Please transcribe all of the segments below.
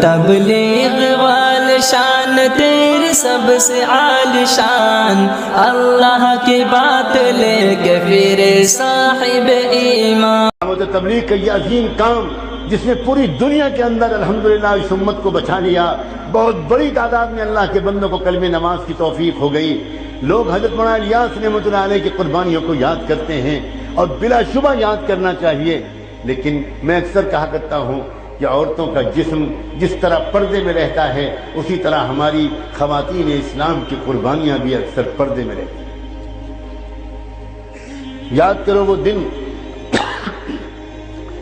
تبلیغ وال شان تیری سب سے عالی شان، اللہ کی بات لے کے پھر صاحب ایمان۔ دعوت تبلیغ کا یہ عظیم کام جس نے پوری دنیا کے اندر الحمدللہ اس امت کو بچا لیا، بہت بڑی تعداد میں اللہ کے بندوں کو کلمہ نماز کی توفیق ہو گئی۔ لوگ حضرت مولانا الیاس رحمۃ اللہ علیہ کی قربانیوں کو یاد کرتے ہیں اور بلا شبہ یاد کرنا چاہیے، لیکن میں اکثر کہا کرتا ہوں کہ عورتوں کا جسم جس طرح پردے میں رہتا ہے اسی طرح ہماری خواتین اسلام کی قربانیاں بھی اکثر پردے میں رہتی ہیں۔ یاد کرو وہ دن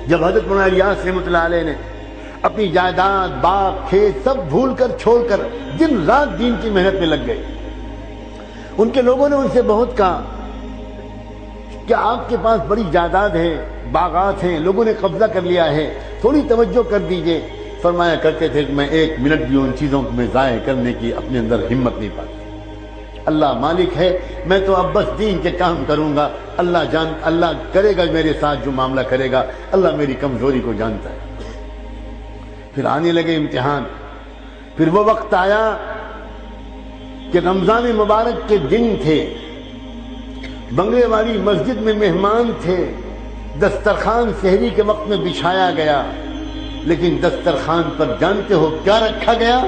جب حضرت مولانا الیاس رحمۃ اللہ علیہ نے اپنی جائیداد، باغ، کھیت سب بھول کر چھوڑ کر دن رات دین کی محنت میں لگ گئے۔ ان کے لوگوں نے ان سے بہت کہا کہ آپ کے پاس بڑی جائیداد ہے، باغات ہیں، لوگوں نے قبضہ کر لیا ہے، تھوڑی توجہ کر دیجئے۔ فرمایا کرتے تھے کہ میں ایک منٹ بھی ان چیزوں میں ضائع کرنے کی اپنے اندر ہمت نہیں پاتی۔ اللہ مالک ہے، میں تو اب بس دین کے کام کروں گا، اللہ کرے گا میرے ساتھ جو معاملہ کرے گا، اللہ میری کمزوری کو جانتا ہے۔ پھر آنے لگے امتحان، پھر وہ وقت آیا کہ رمضان مبارک کے دن تھے، بنگلے والی مسجد میں مہمان تھے، دسترخوان سحری کے وقت میں بچھایا گیا، لیکن دسترخوان پر جانتے ہو کیا رکھا گیا؟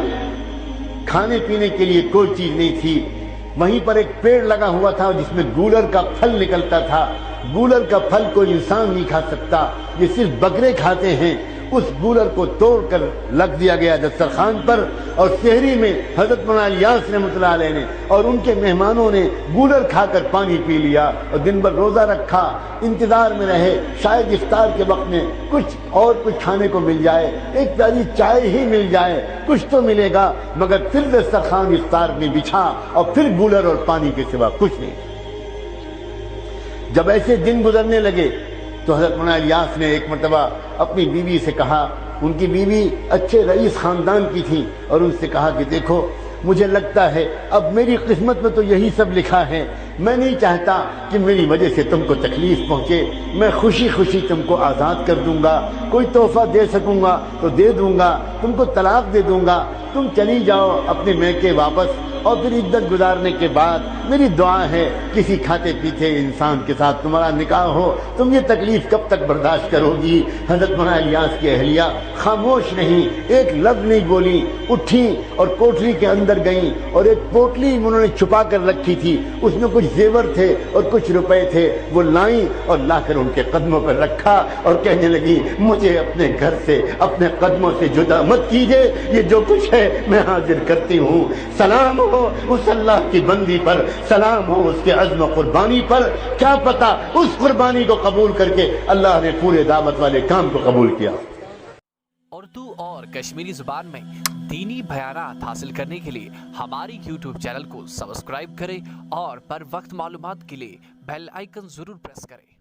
کھانے پینے کے لیے کوئی چیز نہیں تھی۔ وہیں پر ایک پیڑ لگا ہوا تھا جس میں گولر کا پھل نکلتا تھا۔ گولر کا پھل کوئی انسان نہیں کھا سکتا، یہ صرف بکرے کھاتے ہیں۔ اس گولر کو توڑ کر رکھ دیا گیا دسترخوان پر، اور سحری میں حضرت مولانا الیاس رحمۃ اللہ علیہ نے اور ان کے مہمانوں نے گولر کھا کر پانی پی لیا اور دن بھر روزہ رکھا، انتظار میں رہے شاید افطار کے وقت میں کچھ کھانے کو مل جائے، ایک پیالی چائے ہی مل جائے، کچھ تو ملے گا، مگر پھر دسترخوان افطار میں بچھا اور پھر گولر اور پانی کے سوا کچھ نہیں۔ جب ایسے دن گزرنے لگے تو حضرت مولانا الیاس نے ایک مرتبہ اپنی بیوی سے کہا، ان کی بیوی اچھے رئیس خاندان کی تھی، اور ان سے کہا کہ دیکھو مجھے لگتا ہے اب میری قسمت میں تو یہی سب لکھا ہے، میں نہیں چاہتا کہ میری وجہ سے تم کو تکلیف پہنچے، میں خوشی خوشی تم کو آزاد کر دوں گا، کوئی تحفہ دے سکوں گا تو دے دوں گا، تم کو طلاق دے دوں گا، تم چلی جاؤ اپنے میکے واپس، اور پھر عدت گزارنے کے بعد میری دعا ہے کسی کھاتے پیتے انسان کے ساتھ تمہارا نکاح ہو، تم یہ تکلیف کب تک برداشت کرو گی؟ حضرت مولانا الیاس کی اہلیہ خاموش نہیں، ایک لفظ نہیں بولی، اٹھی اور کوٹری کے اندر گئیں، اور ایک پوٹلی انہوں نے چھپا کر رکھی تھی، اس میں کچھ زیور تھے اور کچھ روپے تھے، وہ لائیں اور لا کر ان کے قدموں پر رکھا اور کہنے لگی مجھے اپنے گھر سے، اپنے قدموں سے جدا مت کیجئے، یہ جو کچھ ہے میں حاضر کرتی ہوں۔ سلام ہو اس اللہ کی بندی پر، سلام ہو اس کے عزم و قربانی پر، کیا پتا اس قربانی کو قبول کر کے اللہ نے پورے دعوت والے کام کو قبول کیا۔ اردو اور کشمیری زبان میں دینی بیانات حاصل کرنے کے لیے ہماری یوٹیوب چینل کو سبسکرائب کریں اور بر وقت معلومات کے لیے بیل آئیکن ضرور پریس کریں۔